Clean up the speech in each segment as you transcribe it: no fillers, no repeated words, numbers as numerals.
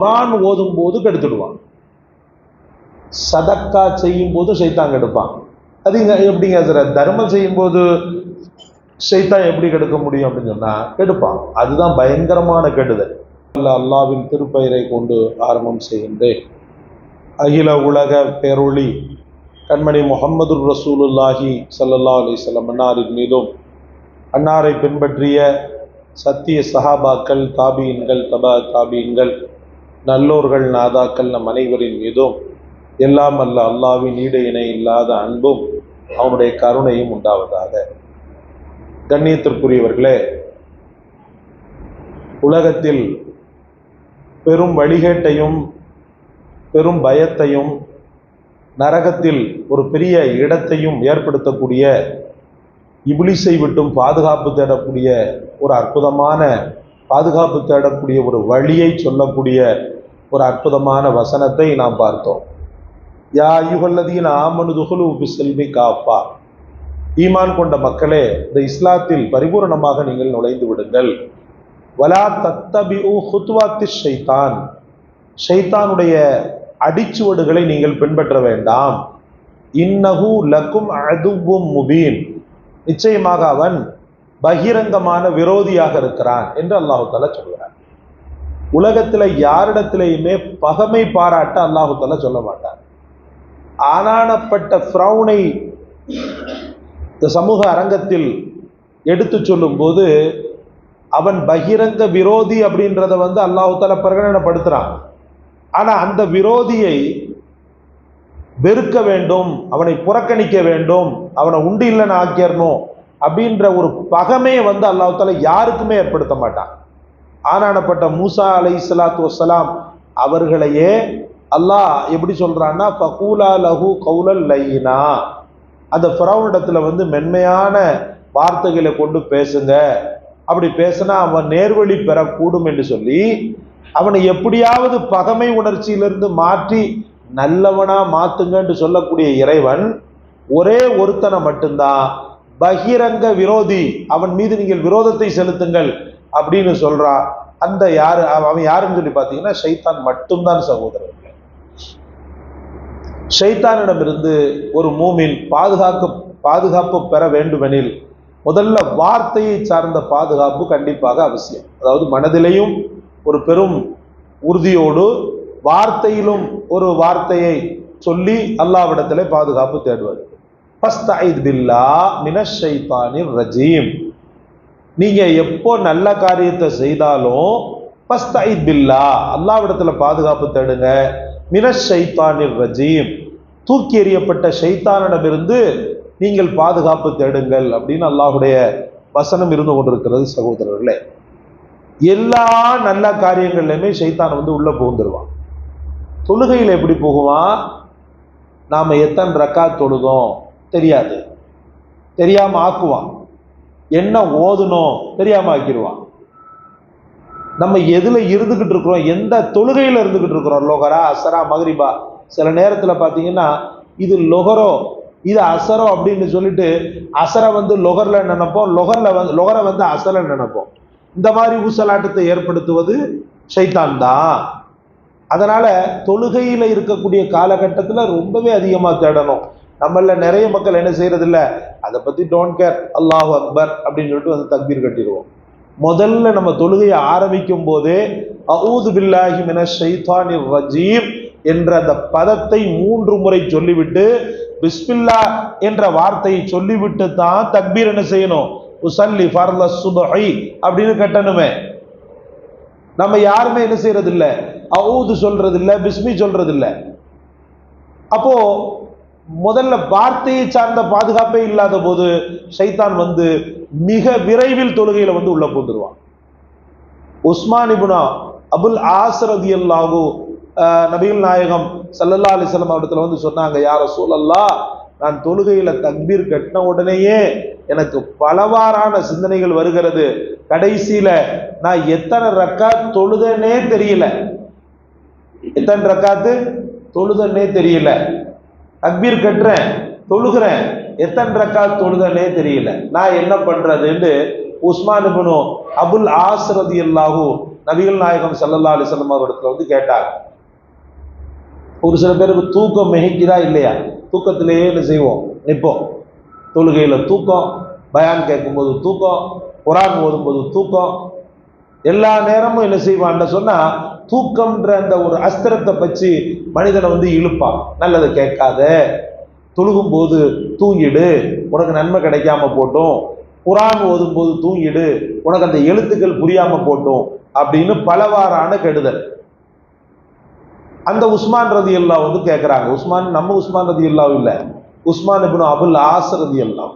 குர்ஆன் ஓதும் போது கெடுத்துடுவான், சதக்கா செய்யும் போது ஷைத்தான் கெடுப்பான். அது எப்படிங்க சார்? தர்மம் செய்யும் போது ஷைத்தான் எப்படி கெடுக்க முடியும் அப்படின்னு சொன்னா கெடுப்பான். அதுதான் பயங்கரமான கெடுதல். அல்லாஹ்வின் திருப்பெயரை கொண்டு ஆரம்பம் செய்கின்றேன். அகில உலக பேரொளி கண்மணி முஹம்மது ரசூலுல்லாஹி ஸல்லல்லாஹு அலைஹி வஸல்லம் அன்னாரின் மீதும் அன்னாரை பின்பற்றிய சத்திய சஹாபாக்கள், தாபீன்கள், தபா தாபீன்கள், நல்லோர்கள், நாதாக்கள் நம் அனைவரின் மீதும் எல்லாம் அல்ல அல்லாஹ்வின் ஈடு இணை இல்லாத அன்பும் அவனுடைய கருணையும் உண்டாவதாக. கண்ணியத்திற்குரியவர்களே, உலகத்தில் பெரும் வழிகேட்டையும் பெரும் பயத்தையும் நரகத்தில் ஒரு பெரிய இடத்தையும் ஏற்படுத்தக்கூடிய இப்லீஸை விட்டும் பாதுகாப்பு தேடக்கூடிய ஒரு அற்புதமான பாதுகாப்பு தேடக்கூடிய ஒரு வழியை சொல்லக்கூடிய ஒரு அற்புதமான வசனத்தை நாம் பார்த்தோம். யா அய்யுஹல்லதீன ஆமனு துஹுலு பிஸ்ஸல்மி காஃபா, ஈமான் கொண்ட மக்களே, இந்த இஸ்லாத்தில் பரிபூர்ணமாக நீங்கள் நுழைந்து விடுங்கள். வலா தத்தபிஉ குத்வாத்திஷ் ஷைத்தான், ஷைத்தானுடைய அடிச்சுவடுகளை நீங்கள் பின்பற்ற வேண்டாம். இன்னஹு லக்கும் அதுவும் முபீன், நிச்சயமாக அவன் பகிரங்கமான விரோதியாக இருக்கிறான் என்று அல்லாஹு தஆலா சொல்கிறான். உலகத்தில் யாரிடத்திலேயுமே பகமை பாராட்ட அல்லாஹு தஆலா சொல்ல மாட்டான். ஆனானப்பட்ட ஃபிரௌனை இந்த சமூக அரங்கத்தில் எடுத்து சொல்லும் போது அவன் பகிரங்க விரோதி அப்படின்றத அல்லாஹு தஆலா பிரகடனப்படுத்துறான். ஆனா அந்த விரோதியை வெறுக்க வேண்டும், அவனை புறக்கணிக்க வேண்டும், அவனை உண்டு இல்லைன்னு ஆக்கிடணும் அப்படின்ற ஒரு பகமையை அல்லாஹு தஆலா யாருக்குமே ஏற்படுத்த மாட்டான். ஆனானப்பட்ட மூசா அலைஹிஸ்ஸலாத்து வஸ்ஸலாம் அவர்களையே அல்லாஹ் எப்படி சொல்றான்னா, ஃபகூலா லஹு கௌலல் லையினா, அந்த ஃபிரௌனிடத்துல மென்மையான வார்த்தைகளை கொண்டு பேசுங்க, அப்படி பேசினா அவன் நேர்வழி பெறக்கூடும் என்று சொல்லி அவனை எப்படியாவது பகமை உணர்ச்சியிலிருந்து மாற்றி நல்லவனா மாத்துங்கன்னு சொல்லக்கூடிய இறைவன் ஒரே ஒருத்தனை மட்டும்தான் பகிரங்க விரோதி, அவன் மீது நீங்கள் விரோதத்தை செலுத்துங்கள் அப்படின்னு சொல்றான். அந்த யாரு அவன் யாருன்னு சொல்லி பார்த்தீங்கன்னா ஷைத்தான் மட்டும்தான் சகோதரர்களே. ஷைத்தானிடமிருந்து ஒரு மூமின் பாதுகாப்பு பெற வேண்டுமெனில் முதல்ல வார்த்தையை சார்ந்த பாதுகாப்பு கண்டிப்பாக அவசியம். அதாவது மனதிலையும் ஒரு பெரும் உறுதியோடு வார்த்தையிலும் ஒரு வார்த்தையை சொல்லி அல்லாஹ்விடத்திலே பாதுகாப்பு தேடுவது. ஃபஸ்தஈத் பில்லாஹ் மினஷ் ஷைத்தானிர் ரஜீம், நீங்க எப்போ நல்ல காரியத்தை செய்தாலும் ஃபஸ்தஈத் பில்லாஹ், அல்லாஹ்விடத்துல பாதுகாப்பு தேடுங்க. மினஷ் ஷைத்தானிர் ரஜீம், தூக்கி எறியப்பட்ட ஷைத்தானிடமிருந்து நீங்கள் பாதுகாப்பு தேடுங்கள் அப்படின்னு அல்லாஹ்வுடைய வசனம் இருந்து கொண்டிருக்கிறது. சகோதரர்களே, எல்லா நல்ல காரியங்கள்லையுமே ஷைத்தான் உள்ள புகுந்துருவான். தொழுகையில் எப்படி போகுவான்? நாம எத்தனை ரக்காத் தொழுதோம் தெரியாது, தெரியாம ஆக்குவான். என்ன ஓதுனோம் தெரியாம ஆக்கிடுவான். நம்ம எதுல இருந்துகிட்டு இருக்கிறோம், எந்த தொழுகையில இருந்துகிட்டு இருக்கிறோம், லொஹரா, அசரா, மக்ரிபா, சில நேரத்துல பாத்தீங்கன்னா இது லொஹரோ இது அசரோ அப்படின்னு சொல்லிட்டு அசரை லொஹர்ல நினைப்போம், லொஹரை அசர நினைப்போம். இந்த மாதிரி ஊசலாட்டத்தை ஏற்படுத்துவது ஷைத்தான் தான். அதனால தொழுகையில இருக்கக்கூடிய காலகட்டத்துல ரொம்பவே அதிகமா தேடணும். நம்மள நிறைய மக்கள் என்ன செய்யறது இல்ல, அதை பத்தி டோன்ட் கேர், அல்லாஹு அக்பர் அப்படின்னு சொல்லிட்டு தக்பீர் கட்டிடுவோம். முதல்ல நம்ம தொழுகையை ஆரம்பிக்கும் போதே அஊது பில்லாஹி மினஷ் ஷைத்தானிர் ரஜீம் என்ற அந்த பதத்தை 3 முறை சொல்லிவிட்டு பிஸ்மில்லா என்ற வார்த்தையை சொல்லிவிட்டு தான் தக்பீர் என்ன செய்யணும், உஸல்லி ஃபர்ல சுப்ஹி அப்படின்னு கட்டணுமே. நம்ம யாருமே என்ன செய்யறது இல்ல, அஊது சொல்றது இல்ல, பிஸ்மி சொல்றது இல்ல. அப்போ முதல்ல வார்த்தையை சார்ந்த பாதுகாப்பே இல்லாத போது ஷைத்தான் மிக விரைவில் தொழுகையில உள்ள போந்துருவான். உஸ்மான் இப்னு அபுல் ஆஸ் ரலியல்லாஹு நபிகள் நாயகம் ஸல்லல்லாஹு அலைஹி வஸல்லம் அவர்கள் சொன்னாங்க, யா ரசூலல்லாஹ், நான் தொழுகையில தக்பீர் கட்டின உடனேயே எனக்கு பலவாறான சிந்தனைகள் வருகிறது. கடைசியில நான் எத்தனை ரக்காத் தொழுதனே தெரியல, எத்தனை ரக்காத்து தொழுதனே தெரியல. தக்பீர் கட்டுறேன், தொழுகிறேன், எத்தனை ரக்காத் தொழுதனே தெரியல. நான் என்ன பண்றதுன்னு உஸ்மான் இப்னு அபுல் ஆஸ் ரலியல்லாஹு நபிகள் நாயகம் ஸல்லல்லாஹு அலைஹி வஸல்லம் அவரிடத்துல வந்து கேட்டார். ஒரு சில பேருக்கு தூக்கம் மிகைக்குதா இல்லையா? தூக்கத்திலேயே என்ன செய்வோம், நிற்போம். தொழுகையில தூக்கம், பயான் கேட்கும்போது தூக்கம், குரான் ஓதும்போது தூக்கம், எல்லா நேரமும் என்ன செய்வான்னு சொன்னா தூக்கம்ன்ற அந்த ஒரு அஸ்திரத்தை பற்றி மனிதனை வந்து இழுப்பான். நல்லதை கேட்காத, தொழுகும் போது தூங்கிடு, உனக்கு நன்மை கிடைக்காம போட்டும், குரான் ஓதும் போது தூங்கிடு, உனக்கு அந்த எழுத்துக்கள் புரியாம போட்டும் அப்படின்னு பலவாறான கெடுதல். அந்த உஸ்மான் ரலியல்லாஹு வந்து கேட்கிறாங்க. உஸ்மான் நம்ம உஸ்மான் ரலியல்லாஹு இல்ல, உஸ்மான் இப்னு அபுல் ஆஸ் ரலியல்லாஹு.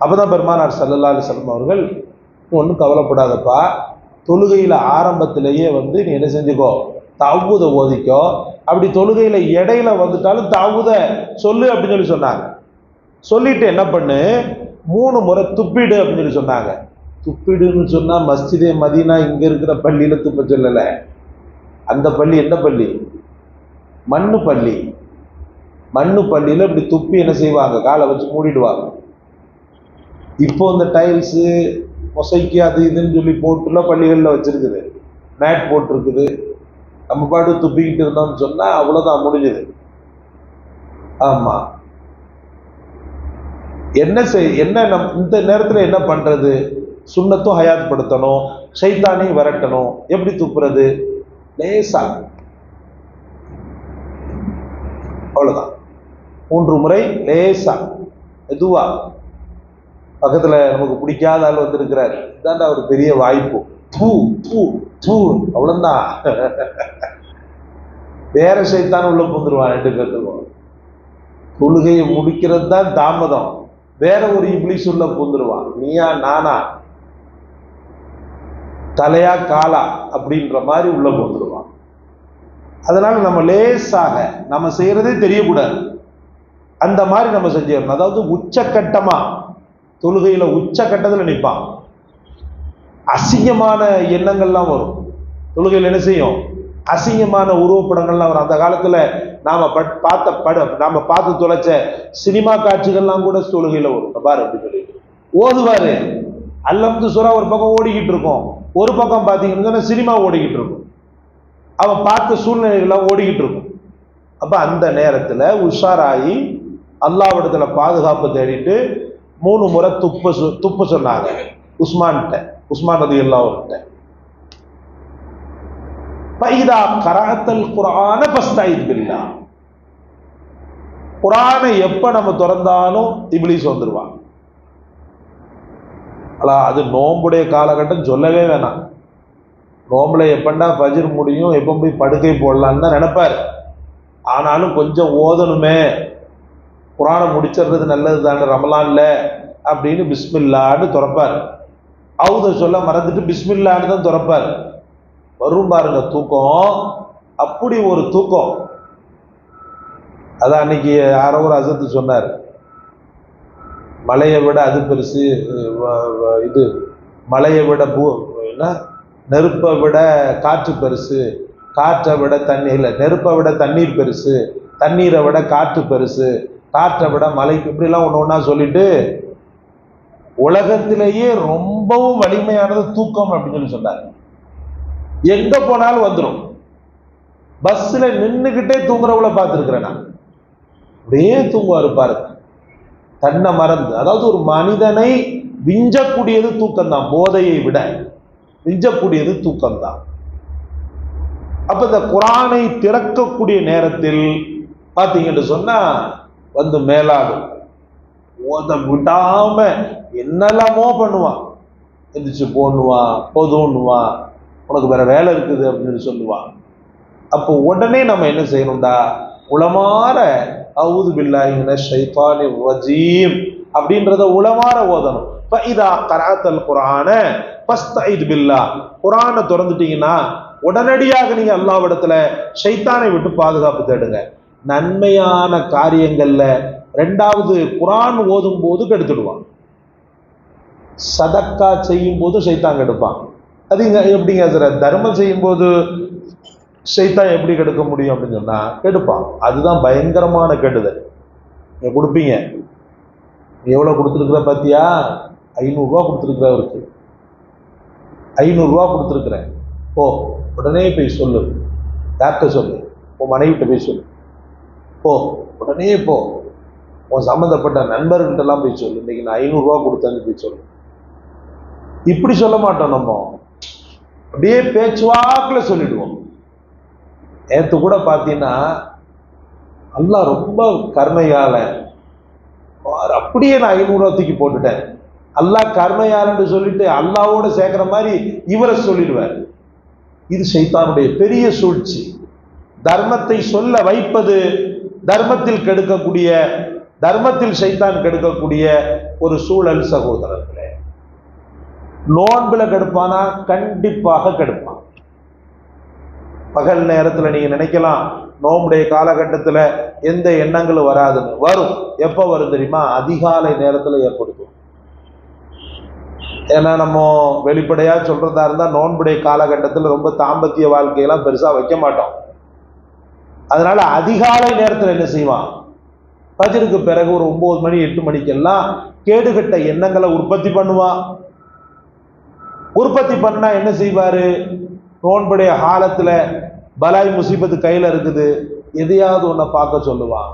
அப்பதான் பெருமானார் ஸல்லல்லாஹு அலைஹி வஸல்லம் அவர்கள், ஒன்றும் கவலைப்படாதப்பா, தொழுகையில ஆரம்பத்திலேயே வந்து நீ என்ன செஞ்சுக்கோ, தஅவ்வுத ஓதிக்கோ, அப்படி தொழுகையில இடையில வந்துட்டாலும் தஅவ்வுத சொல்லு அப்படின்னு சொல்லி சொன்னாங்க. சொல்லிட்டு என்ன பண்ணு, 3 முறை துப்பிடு அப்படின்னு சொல்லி சொன்னாங்க. துப்பிடுன்னு சொன்னா மஸ்ஜிதே மதீனா இங்க இருக்கிற பள்ளியில துப்ப சொல்லல. அந்த பள்ளி எந்த பள்ளி? மண்ணு பள்ளி. மண்ணு பள்ளியில இப்படி துப்பி என்ன செய்வாங்க, காலை வச்சு மூடிடுவாங்க. இப்போ இந்த டைல்ஸு மொசைக்கு அது இதுன்னு சொல்லி போட்டுல பள்ளிகளில் வச்சிருக்குது, மேட் போட்டிருக்குது. நம்ம பாட்டு துப்பிக்கிட்டு இருந்தோம்னு சொன்னா அவ்வளவுதான், முடிஞ்சுது. ஆமா, என்ன இந்த நேரத்துல என்ன பண்றது? சுன்னத்தும் ஹயாத் படுத்தணும், ஷைத்தானையும் விரட்டணும். எப்படி துப்புறது? லேசா, அவ்வளவுதான். 3 முறை லேசா எதுவா. பக்கத்துல நமக்கு பிடிக்காத ஆள் வந்திருக்கிறார், இதாண்டா ஒரு பெரிய வாய்ப்பு, தூ தூ தூ, அவ்வளவுதான். வேற ஷைத்தான் உள்ள புந்துருவான் 2 பேருக்கும். தொழுகையை முடிக்கிறது தான் தாமதம், வேற ஒரு இப்லீஸ் உள்ள புந்துருவான். நீயா நானா, தலையா காலா அப்படின்ற மாதிரி உள்ள புந்துருவான். அதனால நம்ம லேசாக, நம்ம செய்யறதே தெரியக்கூடாது, அந்த மாதிரி நம்ம செஞ்சிடணும். அதாவது உச்சக்கட்டமா தொழுகையில உச்சக்கட்டத்தில் நிற்பான். அசிங்கமான எண்ணங்கள்லாம் வரும் தொழுகையில். என்ன செய்யும்? அசிங்கமான உருவப்படங்கள்லாம் வரும். அந்த காலத்துல நாம பார்த்து தொலைச்ச சினிமா காட்சிகள்லாம் கூட தொழுகையில வரும். பாரு அப்படி சொல்லி ஓதுவாரு, அல்லம்து சூரா ஒரு பக்கம் ஓடிக்கிட்டு இருக்கும், ஒரு பக்கம் பார்த்தீங்கன்னா சினிமா ஓடிக்கிட்டு இருக்கும், அவன் பார்த்த சூழ்நிலைகள்லாம் ஓடிக்கிட்டு இருக்கும். அப்ப அந்த நேரத்துல உஷாராயி அல்லாஹ்விடத்துல பாதுகாப்பு தேடிட்டு 3 முறை துப்ப சொன்னாங்க உஸ்மான் ரலியல்லாஹு அன்ஹு. ஃபைதா கராத்தல் குர்ஆன ஃபஸ்தைத் பில்லாஹ். குர்ஆனை எப்ப நம்ம திறந்தாலும் இப்லீஸ் வந்துருவான். அது நோம்புடைய காலகட்டம் சொல்லவே வேணாம். நோம்புல எப்பண்டா ஃபஜ்ர் முடியும், எப்போ போய் படுக்கை போடலான்னு தான் நினைப்பாரு. ஆனாலும் கொஞ்சம் ஓதணுமே, குர்ஆனை முடிச்சிடுறது நல்லது தானே ரமலான்ல அப்படின்னு பிஸ்மில்லான்னு திறப்பார். அவுத சொல்ல மறந்துட்டு பிஸ்மில்லான்னு தான் திறப்பார். வரும் பாருங்க தூக்கம், அப்படி ஒரு தூக்கம். அதான் அன்னைக்கு யாரோ ஒரு அசத்து சொன்னார், மலையை விட அது பெருசு, இது மலையை விட என்ன, நெருப்பை விட காற்று பெருசு, காற்றை விட தண்ணீர் இல்லை, நெருப்பை விட தண்ணீர் பெருசு, தண்ணீரை விட காற்று பெருசு, காற்றை விட மலை, இப்படிலாம் ஒன்று ஒன்றா சொல்லிட்டு உலகத்திலேயே ரொம்பவும் வலிமையானது தூக்கம் அப்படின்னு சொல்லி சொன்னார். எங்க போனாலும் வந்துடும். பஸ்ல நின்றுகிட்டே தூங்குறவங்கள பார்த்துருக்கிறேன் நான். அப்படியே தூங்குவாரு பாரு, தன்னை மறந்து. அதாவது ஒரு மனிதனை விஞ்சக்கூடியது தூக்கம்தான், போதையை விட விஞ்சக்கூடியது தூக்கம்தான். அப்ப இந்த குர்ஆனை திறக்கக்கூடிய நேரத்தில் பார்த்தீங்கன்னு சொன்னா வந்து மேலாடும், ஓத விடாம என்னெல்லாமோ பண்ணுவான். எந்திரிச்சு போன்னுவான், பொதுன்னுவான், உனக்கு வேற வேலை இருக்குது அப்படின்னு சொல்லுவான். அப்போ உடனே நம்ம என்ன செய்யணும்டா, உளமாற அஊது பில்லாஹி மினஷ் ஷைத்தானிர் ரஜீம் அப்படின்றத உளமாற ஓதணும். ஃபஇதா கரஅத்தல் குர்ஆன ஃபஸ்தைத் பில்லாஹ். குர்ஆனை திறந்துட்டீங்கன்னா உடனடியாக நீங்க அல்லாஹ்விடத்துல ஷைத்தானை விட்டு பாதுகாப்பு தேடுங்க. நன்மையான காரியங்கள்ல 2வது குர்ஆன் ஓதும் போது கெடுத்துடுவான். சதக்கா செய்யும் போது ஷைத்தான் கெடுப்பான். அது எப்படிங்க சார், தர்மம் செய்யும் போது ஷைத்தான் எப்படி கெடுக்க முடியும் அப்படின்னு சொன்னா கெடுப்பான். அதுதான் பயங்கரமான கெடுதல். நீங்க கொடுப்பீங்க, எவ்வளவு கொடுத்துருக்குற பாத்தியா, 500 கொடுத்துருக்கிறவருக்கு 500 கொடுத்துருக்குறேன், ஓ உடனே போய் சொல்லு, யார்கிட்ட சொல்லு, உன் மனைவிட்ட போய் சொல்லு, போ உடனே போ, உன் சம்மந்தப்பட்ட நண்பர்கள்ட்டெல்லாம் போய் சொல்லு, இன்னைக்கு நான் 500 கொடுத்தேன்னு போய் சொல்லு. இப்படி சொல்ல மாட்டோம், நம்ம அப்படியே பேச்சுவாக்கில் சொல்லிடுவோம். நேற்று கூட பார்த்தீங்கன்னா அல்லாஹ் ரொம்ப கருணையால அப்படியே நான் 500 தூக்கி போட்டுட்டேன். அல்லாஹ் கருணையாளன்னு சொல்லிட்டு அல்லாவோட சேர்க்கிற மாதிரி இவரை சொல்லிடுவார். இது சைத்தானுடைய பெரிய சூழ்ச்சி. தர்மத்தை சொல்ல வைப்பது தர்மத்தில் கெடுக்கக்கூடிய, தர்மத்தில் சைத்தான் கெடுக்கக்கூடிய ஒரு சூழல் சகோதரர்களே. நோன்புல கெடுப்பானா? கண்டிப்பாக கெடுப்பான். பகல் நேரத்தில் நீங்க நினைக்கலாம் நோம்புடைய காலகட்டத்தில் எந்த எண்ணங்களும் வராதுன்னு. வரும். எப்போ வரும் தெரியுமா? அதிகாலை நேரத்தில் ஏற்படுத்தும். ஏன்னா நம்ம வெளிப்படையா சொல்றதா இருந்தா நோன்புடைய காலகட்டத்தில் ரொம்ப தாம்பத்திய வாழ்க்கையெல்லாம் பெருசா வைக்க மாட்டோம். அதனால அதிகாலை நேரத்தில் என்ன செய்வான்? ஃபஜ்ருக்கு பிறகு ஒரு 9 மணி 8 மணிக்கெல்லாம் கேடுகட்ட எண்ணங்களை உற்பத்தி பண்ணுவான். உற்பத்தி பண்ணா என்ன செய்வாரு? நோன்புடைய காலத்துல பலாய் முசீபத்து கையில இருக்குது, எதையாவது ஒன்ன பார்க்க சொல்லுவான்.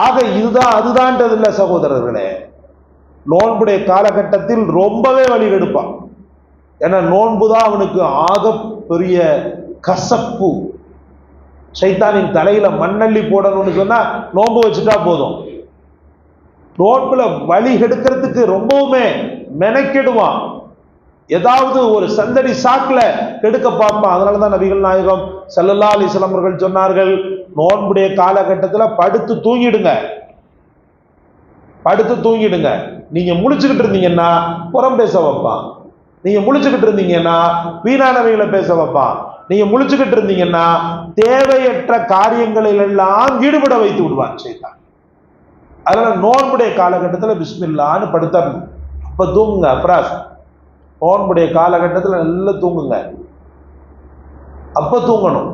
ஆக இதுதான் அதுதான்றது இல்லை சகோதரர்களே. நோன்புடைய காலகட்டத்தில் ரொம்பவே வழி கெடுப்பான். ஏன்னா நோன்புதான் அவனுக்கு ஆக பெரிய கசப்பு. சைத்தானின் தலையில மண்ணள்ளி போடணும்னு சொன்னா நோன்பு வச்சுட்டா போதும். நோன்புல வழி கெடுக்கிறதுக்கு ரொம்பவுமே மெனக்கெடுவான். ஏதாவது ஒரு சந்தடி சாக்குல கெடுக்க பார்ப்பான். அதனாலதான் நபிகள் நாயகம் ஸல்லல்லாஹு அலைஹி வஸல்லம் அவர்கள் சொன்னார்கள், நோன்புடைய காலகட்டத்தில் படுத்து தூங்கிடுங்க, படுத்து தூங்கிடுங்க. நீங்க முழிச்சுக்கிட்டு இருந்தீங்கன்னா புறம் பேச வைப்பான். நீங்க முழிச்சுக்கிட்டு இருந்தீங்கன்னா வீணானவைகளை பேச வைப்பான். நீங்க முழிச்சுக்கிட்டு இருந்தீங்கன்னா தேவையற்ற காரியங்களில் எல்லாம் ஈடுபட வைத்து விடுவான் சைத்தான். அதனால நோன்புடைய காலகட்டத்தில் பிஸ்மில்லான்னு படுத்தணும். அப்ப தூங்குங்க. அப்புறம் நோன்புடைய காலகட்டத்தில் நல்லா தூங்குங்க. அப்ப தூங்கணும்.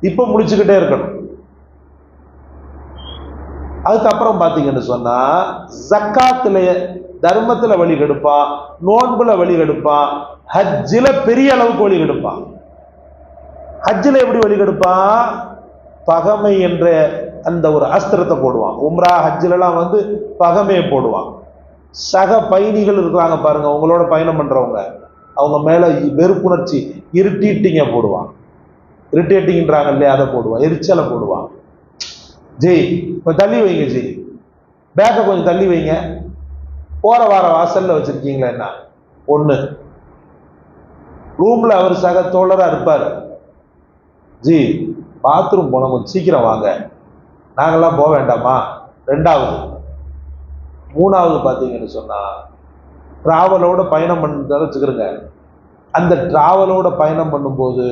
இப்ப முடிச்சுக்கிட்டே இருக்கணும். அதுக்கப்புறம் பாத்தீங்கன்னு சொன்னா ஜக்காத்துல தர்மத்துல வழி கெடுப்பான், நோன்புல வழி கெடுப்பான், ஹஜ்ஜில பெரிய அளவுக்கு வழி கெடுப்பான். ஹஜ்ஜில எப்படி வழி கெடுப்பான்? பகமை என்ற அந்த ஒரு அஸ்திரத்தை போடுவான். உம்ரா ஹஜ்ஜிலலாம் பகமையை போடுவான். சக பயணிகள் இருக்கிறாங்க பாருங்க, உங்களோட பயணம் பண்றவங்க, அவங்க மேல வெறுப்புணர்ச்சி இரிட்டேட்டிங்க போடுவான். இரிட்டேட்டிங்ன்றாங்க இல்லையா, அதை போடுவான். எரிச்சலை போடுவான். ஜி கொஞ்சம் தள்ளி வைங்க, ஜி பேக்கை கொஞ்சம் தள்ளி வைங்க, போற வார வாசல்ல வச்சிருக்கீங்களா என்ன? ஒண்ணு. ரூம்ல அவர் சக தோழரா இருப்பாரு, ஜி பாத்ரூம் போன கொஞ்சம் சீக்கிரம் வாங்க, நாங்கெல்லாம் போக வேண்டாமா? 2வது. 3வது பாத்தீங்கன்னு சொன்னா டிராவலோட பயணம் பண்ண வச்சுக்கிறோங்க. அந்த டிராவலோட பயணம் பண்ணும்போது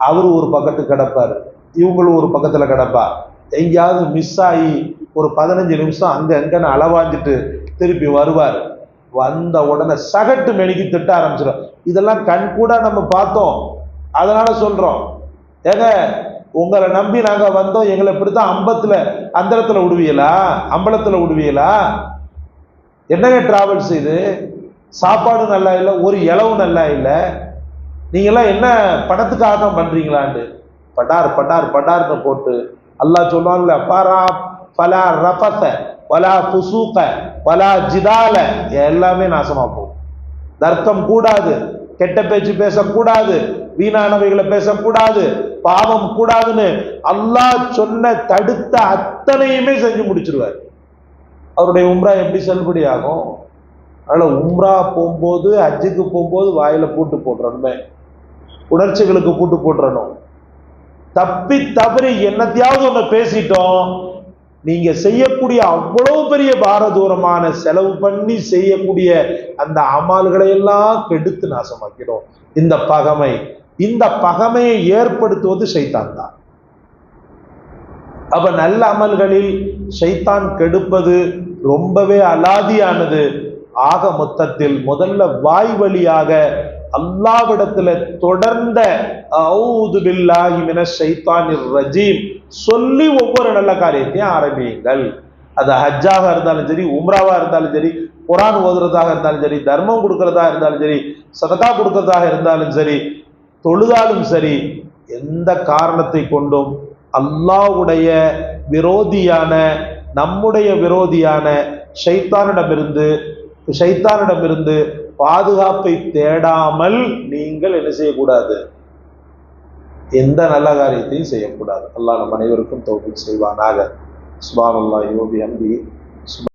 அவரு ஒரு பக்கத்து கிடப்பாரு, இவங்களும் ஒரு பக்கத்துல கிடப்பா. எங்கேயாவது மிஸ் ஆகி ஒரு 15 நிமிஷம் அங்க அங்கன்னு அளவாஞ்சிட்டு திருப்பி வருவார். வந்த உடனே சகட்டு மெனிக்கு திட்ட ஆரம்பிச்சிடும். இதெல்லாம் கண் கூட நம்ம பார்த்தோம். அதனால சொல்றோம், ஏங்க உங்களை நம்பி நாங்க வந்தோம், எங்களை இப்படித்தான் அந்தரத்துல விடுவீங்களா, அம்பலத்துல விடுவீங்களா? என்னங்க டிராவல் செய்து சாப்பாடு நல்லா இல்லை, ஒரு இளவு நல்லா இல்லை, நீங்கெல்லாம் என்ன பணத்துக்காக தான் பண்றீங்களான்னு பட்டார் பட்டார் பட்டார்னு போட்டு அல்லாஹ் சொல்லுவான்ல, பாரா பலா ரஃபத வலா ஃபுசூக வலா ஜிதால, எல்லாமே நாசமா போகும். தர்க்கம் கூடாது, கெட்ட பேச்சு பேசக்கூடாது, வீணானவைகளை பேசக்கூடாது, பாவம் கூடாதுன்னு அல்லாஹ் சொன்ன தடுத்த அத்தனையுமே செஞ்சு முடிச்சிருவார். அவருடைய உம்ரா எப்படி செல்லுபடி ஆகும்? அதனால உம்ரா போகும்போது, ஹஜ்ஜுக்கு போகும்போது வாயில பூட்டு போட்டுறணுமே, உணர்ச்சிகளுக்கு பூட்டு போட்டுறணும். தப்பி தவறி என்னத்தையாவது ஒண்ணு பேசிட்டோம், நீங்க செய்யக்கூடிய அவ்வளவு பெரிய பாரதூரமான செலவு பண்ணி செய்யக்கூடிய அந்த அமல்களை எல்லாம் கெடுத்து நாசமாக்கிடும் இந்த பகமை. இந்த பகமையை ஏற்படுத்துவது ஷைத்தான் தான். அப்ப நல்ல அமல்களில் ஷைத்தான் கெடுப்பது ரொம்பவே அலாதியானது. ஆக மொத்தத்தில் முதல்ல வாய் வழியாக அல்லாஹ்விடத்துல தொடர்ந்த அஊது பில்லாஹி மினஷ் ஷைத்தானிர் ரஜீம் சொல்லி ஒவ்வொரு நல்ல காரியத்தையும் ஆரம்பியுங்கள். அது ஹஜ்ஜாக இருந்தாலும் சரி, உம்ராவா இருந்தாலும் சரி, குரான் ஓதுறதாக இருந்தாலும் சரி, தர்மம் கொடுக்கறதா இருந்தாலும் சரி, சதகா கொடுக்கறதாக இருந்தாலும் சரி, தொழுதாலும் சரி, எந்த காரணத்தை கொண்டும் அல்லாஹ்வுடைய விரோதியான, நம்முடைய விரோதியான ஷைத்தானிடமிருந்து பாதுகாப்பை தேடாமல் நீங்கள் என்ன செய்யக்கூடாது? எந்த நல்ல காரியத்தையும் செய்யக்கூடாது. அல்லாஹ் நம் அனைவருக்கும் தௌஃபீக் செய்வானாக. சுப்ஹானல்லாஹி வ பிஹம்திஹி.